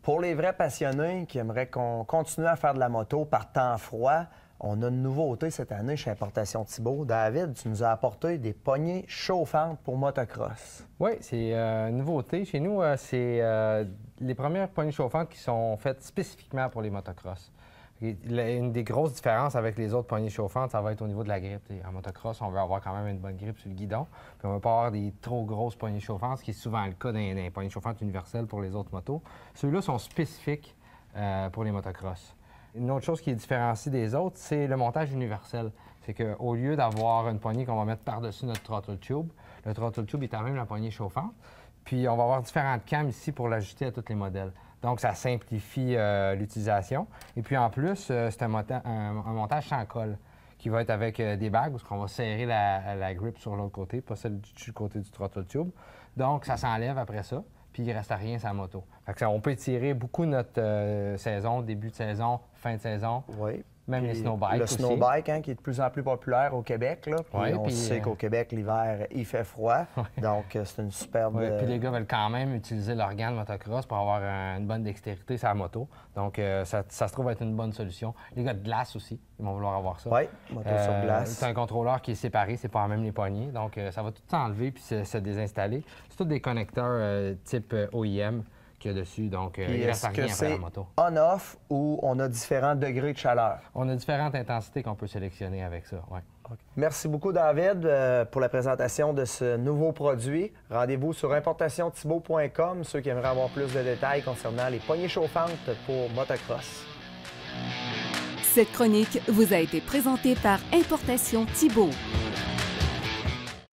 Pour les vrais passionnés qui aimeraient qu'on continue à faire de la moto par temps froid, on a une nouveauté cette année chez Importation Thibault. David, tu nous as apporté des poignées chauffantes pour motocross. Oui, c'est une nouveauté. Chez nous, c'est les premières poignées chauffantes qui sont faites spécifiquement pour les motocross. Une des grosses différences avec les autres poignées chauffantes, ça va être au niveau de la grippe. En motocross, on veut avoir quand même une bonne grippe sur le guidon. Puis on ne veut pas avoir des trop grosses poignées chauffantes, ce qui est souvent le cas dans les poignées chauffantes universelles pour les autres motos. Ceux-là sont spécifiques pour les motocross. Une autre chose qui est différencie des autres, c'est le montage universel. C'est qu'au lieu d'avoir une poignée qu'on va mettre par-dessus notre throttle tube, le throttle tube est quand même la poignée chauffante. Puis on va avoir différentes cames ici pour l'ajuster à tous les modèles. Donc ça simplifie l'utilisation. Et puis en plus, c'est un montage sans colle qui va être avec des bagues où on va serrer la grip sur l'autre côté, pas celle du côté du throttle tube. Donc ça s'enlève après ça. Puis il ne reste rien sur la moto. Fait que on peut étirer beaucoup notre saison, début de saison, fin de saison. Oui. Même les snowbikes le aussi. Le snowbike, hein, qui est de plus en plus populaire au Québec. Là. Puis on sait qu'au Québec, l'hiver, il fait froid. Donc, c'est une superbe... Oui, puis les gars veulent quand même utiliser l'organe motocross pour avoir une bonne dextérité sur la moto. Donc, ça se trouve être une bonne solution. Les gars de glace aussi, ils vont vouloir avoir ça. Oui, moto sur glace. C'est un contrôleur qui est séparé, c'est pas même les poignées. Donc, ça va tout s'enlever puis se désinstaller. C'est tous des connecteurs type OEM qu'il y a dessus, donc il ne reste rien après la moto. On-off ou on a différents degrés de chaleur? On a différentes intensités qu'on peut sélectionner avec ça, oui. Okay. Merci beaucoup, David, pour la présentation de ce nouveau produit. Rendez-vous sur importationthibault.com, ceux qui aimeraient avoir plus de détails concernant les poignées chauffantes pour motocross. Cette chronique vous a été présentée par Importation Thibault.